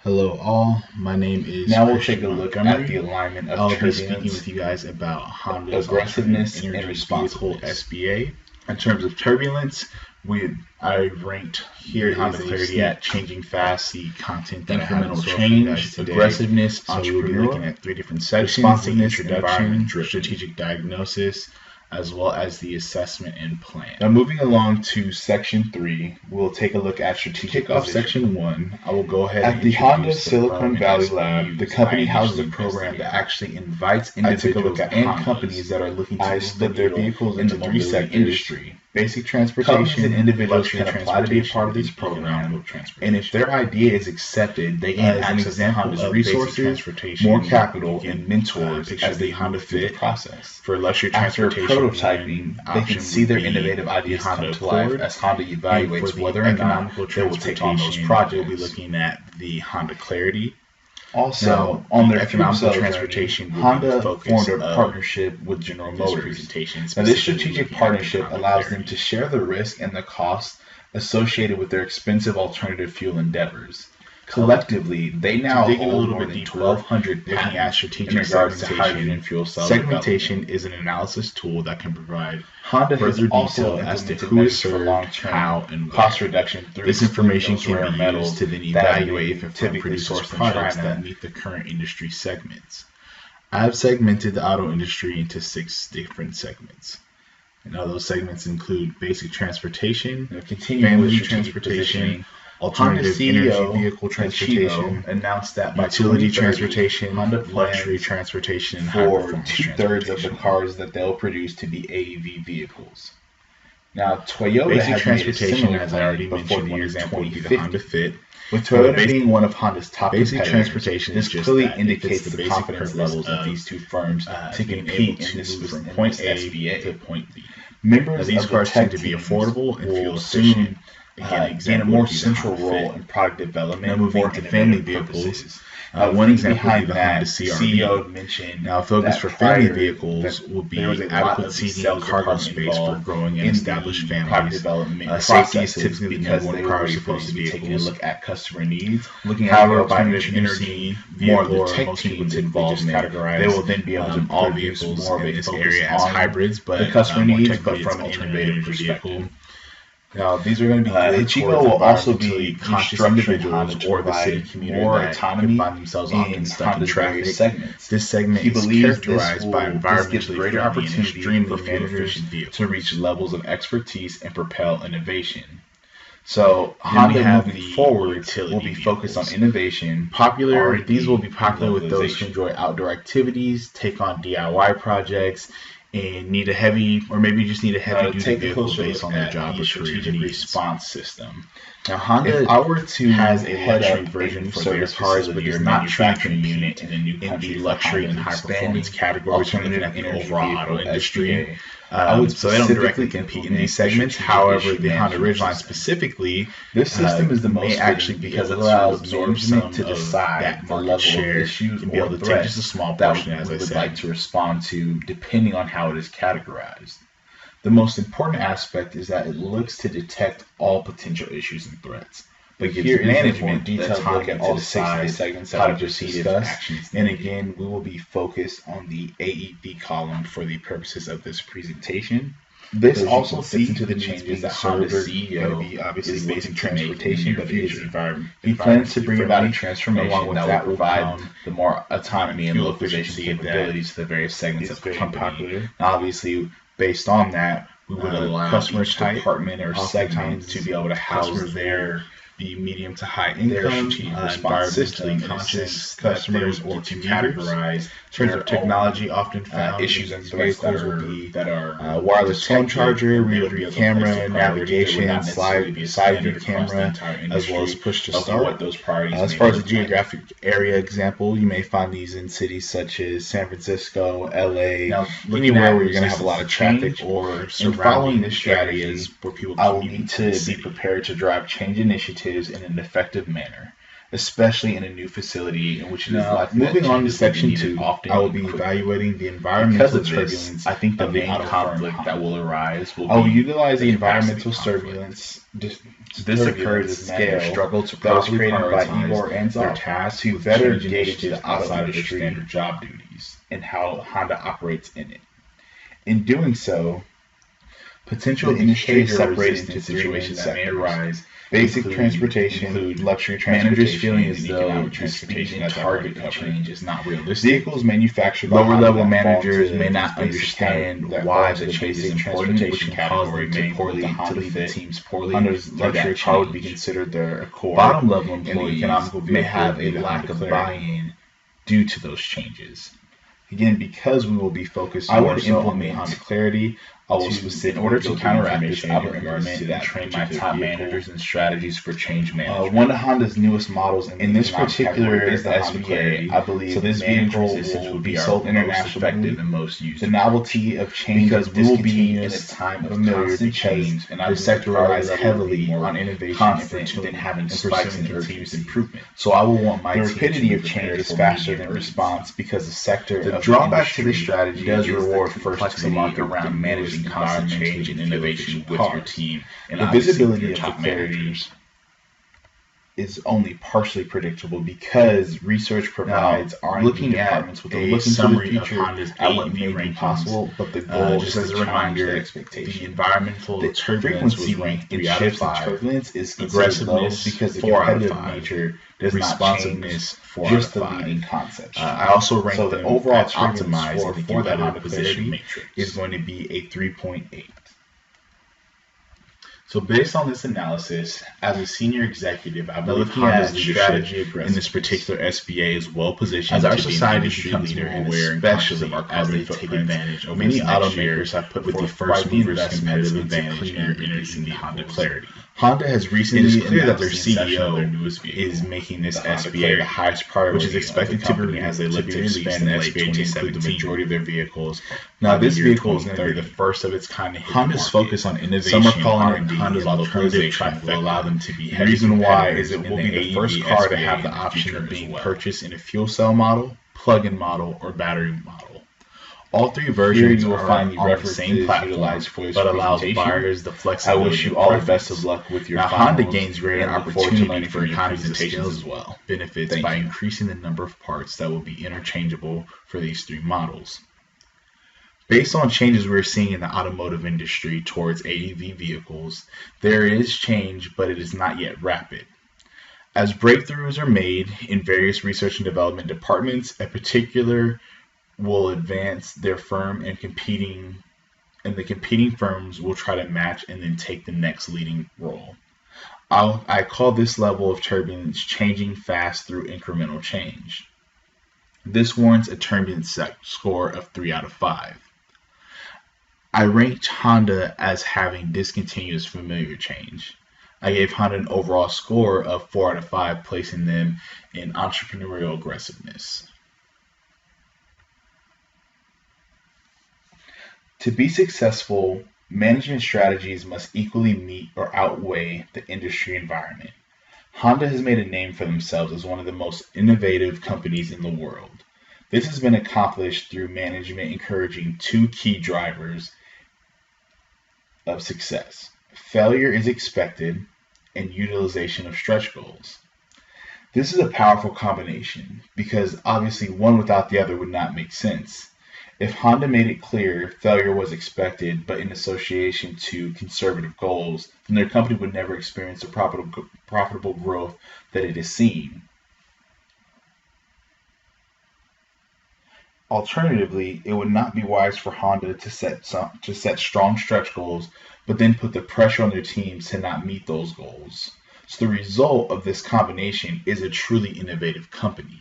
Hello all, my name is Now we'll Christian take a look Montgomery. at the alignment of I'll be turbulence, speaking with you guys about Honda's aggressiveness, Alternative and Energy Vehicle responsiveness. SBA. In terms of turbulence, I ranked Here Honda is a Clarity sneak at changing fast, the content that I have in incremental store for you guys change, today. aggressiveness, So we'll be looking entrepreneurial, at three different sections: the responsiveness, introduction, environment, driven. strategic diagnosis, as well as the assessment and plan. Now moving along to section 3, we'll take a look at strategic Kick off position. section 1, I will go ahead At and the Honda introduce the Silicon firm Valley and Lab, the SOUs company I houses a initially program investigated. that actually invites I took a individuals look at and Hondas. companies that are looking to I move the split their needle vehicles in the into three three sectors: industry. basic Companies transportation, and individuals luxury can apply to be a transportation part of this and program, economical and transportation. if their idea is accepted, they gain As an access to example Honda's of basic resources, transportation, more capital, you can, and mentors picture as they the Honda move through the Fit. process. For luxury After transportation, prototyping, one they can option see would their be innovative ideas the Honda come to life Accord. as Honda And for evaluates the whether or not economical they will take on those transportation, projects. we'll be looking at the Honda Clarity. Also, Now, on the their economical fuel cell transportation journey, will be the Honda focus formed a of partnership with General this Motors. presentation. Now, this specifically strategic looking at the partnership Honda allows Clarity. them to share the risk and the cost associated with their expensive alternative fuel endeavors. Collectively, they now To dig in a hold little more bit than deeper, 1,200 looking at patents strategic in regards to segmentation. hydrogen fuel cell Segmentation development. is an analysis tool that can provide Honda has further also detail as to implemented who measures is for served, long-term how, and cost where. reduction through This excluding information those can rare be metals used to then that evaluate if a firm typically produces sourced in products China. that meet the current industry segments. I've segmented the auto industry into 6 different segments. Now those segments include basic transportation, family transportation, alternative energy vehicle transportation, announced that by utility 2030, transportation, Honda luxury plans transportation, and for high-performance 2/3 of the transportation. cars that they'll produce to be AEV vehicles. Now, Toyota Basic has made a transportation, similar as I already plan before mentioned, the one year example would be the 2050. Honda Fit. With Toyota Basic- being one of Honda's top Basic competitors, transportation this is just clearly that. It fits indicates the the basic confidence purpose levels of these two firms to being compete able in to this move from in point this A SBA. to point B. Members Now, these of the cars tend tech to be teams affordable and will fuel soon efficient. Again, gain a example more would be the central Honda role Fit. in product development. Now moving for to family innovative vehicles, purposes. one example would be behind the that, Honda the CR-V. CEO mentioned Now, a focus that for family prior vehicles that will be there was a lot adequate of the seating sales and cargo department space for involved growing and in established the product families. development Safety is processes typically the because number they one were priority for supposed these to be taking a vehicles. look at customer needs. Looking at However, the by alternative introducing energy more of vehicle, the or tech most people team's typically just involvement, categorize they will then be able to all produce vehicles more of in a this focus area as on hybrids, but the customer more needs, but technically it's from an alternative innovative energy perspective. vehicle. Now, these are going to be Ichigo will also be environmentally conscious restructuring individuals Honda to or the city provide commuter more that autonomy could find themselves often in stuck in Honda's traffic. various segments. This segment He is believes characterized by this gives environmentally greater friendly and opportunity extremely for fuel managers efficient vehicles to reach levels of expertise and propel innovation. So Then we Honda have moving the forward utility will be focused on vehicles. innovation. These will be popular with those who localization. enjoy outdoor activities, take on DIY projects, and need a heavy, or maybe just need a heavy duty Take a vehicle closer based look on their at job the or career strategic needs. response system. Now, If Honda I were to has a head luxury up version a for their service cars, but facility does or not track a manufacturing unit unit in a new in country the for luxury Honda's and high performance expanding categories when looking alternative at the energy overall auto vehicle industry. SBA. I would So they don't directly specifically compete in implement these the segments. strategic However, issue the Honda management Ridgeline system. specifically This system is the may most actually fitting be because it able to allows absorb management some to of decide that the market level share of issues and be able or to take just a threats small that portion, as we I would said. like to respond to depending on how it is categorized. The most important aspect is that it looks to detect all potential issues and threats, but gives Here is management more detailed look at all the segments how that to we just proceed if discussed. actions And needed. again, we will be focused on the AEV column for the purposes of this presentation. This also fits into the changes that Honda's CEO obviously is basic looking transportation, to but make in it the is future. He plans to bring about a transformation along with that that will will provide come the more autonomy and fuel localization efficiency that capabilities to the various segments is of the very company. popular. Now, obviously, based on that, we would allow customer each type, department or segment oftentimes to be able to house customers their the medium to high their income, strategic response system environmentally in a conscious sense customers that they or will get to commuters. categorize In terms their of technology, often found issues in and these threats vehicles will be wireless phone charger, and they'll rear be view able to place camera, the priority. navigation, There would not necessarily be a side view standard across the camera, entire as well as industry push to of start. what those priorities As may far as the look like. geographic area example, you may find these in cities such as San Francisco, LA, Now, anywhere where you're going to have a lot of traffic. or In surrounding following this strategy, areas where people I will commute need to to the be city. prepared to drive change initiatives in an effective manner. especially in a new facility in which it is Now, likely moving that on to changes will be section needed 2, often I will and be quickly. evaluating the Because environmental of this, turbulence I think the of the main auto firm conflict that Honda. will arise will I will be utilize the capacity environmental conflict. turbulence. This occurs as managers struggle to that was properly created by prioritize Igor their Anzov tasks to with better change gauge initiatives the auto outside of their industry standard job duties and how Honda operates in it. In doing so, potential the industry is behavioral separated into resistance three main situations that may sectors. arise. Basic transportation, luxury managers transportation, feeling and as though economic the transportation speed and as I've already target of covered. change is not realistic. Vehicles manufactured by Lower Honda level that managers fall may into not these basic understand that why fall into the change is basic important, which transportation can cause category them to may poorly lead to the lead the fit. teams poorly. Honda's through luxury that car would be change. considered their core. Bottom level and the employees economical may have vehicle a would be the lack Honda of Clarity. buy-in due to those changes. Again, because we will be focused I more would so on the implement Honda Clarity, I will in order to counteract this, I would implement implement and train my particular top vehicle. managers and strategies for change management. One of Honda's newest models In this particular is the Honda SVA, Clarity. I believe So this managed vehicle resistance will would be be sold our most internationally. effective and most used. The novelty of change because is we will be in a discontinuous, time of familiar, constant because change, and I the believe sector relies priority level will be heavily more on innovation constant and than having and spikes in pursuing continuous urgency. improvement. So I will want my The team to rapidity be of change prepared is for faster immediate than needs. response because the sector The of drawback to industry this strategy does is the reward first to the complexity market around around managing newest constant environmentally change and fuel innovation efficient with your cars. team and The obviously visibility your of top the Clarity managers is only partially predictable because research provides R&D looking at departments with a a look into the summary of future Honda's at what AEV may be rankings, possible, but the goal just is as to a challenge reminder, their the expectations. environmental The turbulence was frequency ranked in 3 out of shifts and 5. turbulence is considered low Aggressiveness, because the 4 out of competitive 5. nature does not change Responsiveness, 4 just out the of 5. leading concepts. I also ranked So the them overall at turbulence optimized score in the for the competitive Honda position Clarity matrix. is going to be a 3.8. So based on this analysis, as a senior executive, I believe looking Honda's at leadership strategy in this particular SBA is well positioned as our to be an society industry becomes leader, more and aware and especially conscious of our as carbon they take footprints. advantage of Many this next automakers year have put with the forth first quite the movers investments competitive into advantage cleaner in and introducing the EV Honda vehicles. Clarity. Honda has It recently is clear that their announced the inception of CEO their newest vehicle is making this the Honda SBA Clarity, the highest priority, which is expected of the company to as they look to released expand the in late SBA to include the 2017. majority of their vehicles. Now, Now, this this vehicle vehicle is is going going to to be the first of its kind to hit Honda's the market. focus on innovation, Some are calling R&D, it Honda's and alternative localization will allow them to be The heavy reason why competitors is it in will the be the AEV first car to SBA have the in the option future of as being well. purchased in a fuel cell model, plug-in model, or battery model. All three Here versions you will are find the on the references same platform, utilized for this but allows presentation. buyers the I flexibility. wish you of all the preference. best of luck with your Now, finals, Honda gains greater and look forward to opportunity learning for from your economies of presentations scale as well. benefits Thank by you. increasing the number of parts that will be interchangeable for these three models. Based on changes we're seeing in the automotive industry towards AEV vehicles, there is change, but it is not yet rapid. As breakthroughs are made in various research and development departments, a particular will advance their firm and the competing firms will try to match and then take the next leading role. I call this level of turbulence changing fast through incremental change. This warrants a turbulence score of 3 out of 5. I ranked Honda as having discontinuous familiar change. I gave Honda an overall score of 4 out of 5, placing them in entrepreneurial aggressiveness. To be successful, management strategies must equally meet or outweigh the industry environment. Honda has made a name for themselves as one of the most innovative companies in the world. This has been accomplished through management encouraging two key drivers of success: failure is expected and utilization of stretch goals. This is a powerful combination because obviously one without the other would not make sense. If Honda made it clear failure was expected but in association to conservative goals, then their company would never experience the profitable growth that it has seen. Alternatively, it would not be wise for Honda to set strong stretch goals, but then put the pressure on their teams to not meet those goals. So the result of this combination is a truly innovative company.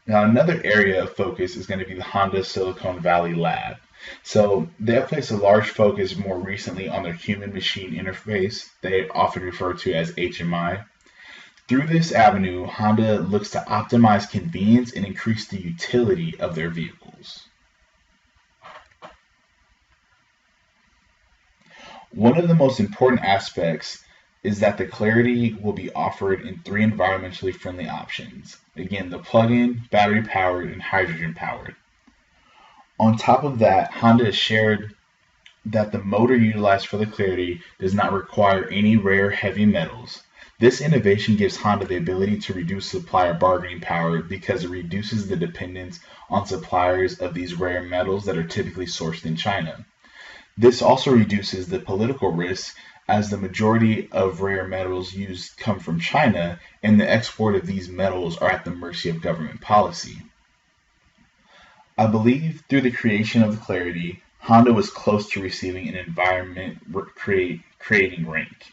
Now, another area of focus is going to be the Honda Silicon Valley Lab. So they have placed a large focus more recently on their human-machine interface, they often refer to as HMI. Through this avenue, Honda looks to optimize convenience and increase the utility of their vehicles. One of the most important aspects is that the Clarity will be offered in 3 environmentally friendly options. Again, the plug-in, battery-powered, and hydrogen-powered. On top of that, Honda has shared that the motor utilized for the Clarity does not require any rare heavy metals. This innovation gives Honda the ability to reduce supplier bargaining power because it reduces the dependence on suppliers of these rare metals that are typically sourced in China. This also reduces the political risk as the majority of rare metals used come from China and the export of these metals are at the mercy of government policy. I believe through the creation of the Clarity, Honda was close to receiving an environment creating rank.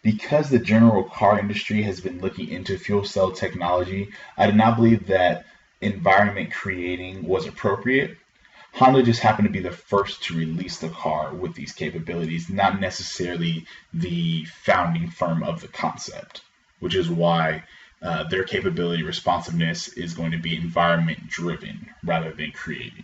Because the general car industry has been looking into fuel cell technology, I did not believe that environment creating was appropriate. Honda just happened to be the first to release the car with these capabilities, not necessarily the founding firm of the concept, which is why their capability responsiveness is going to be environment driven rather than creating.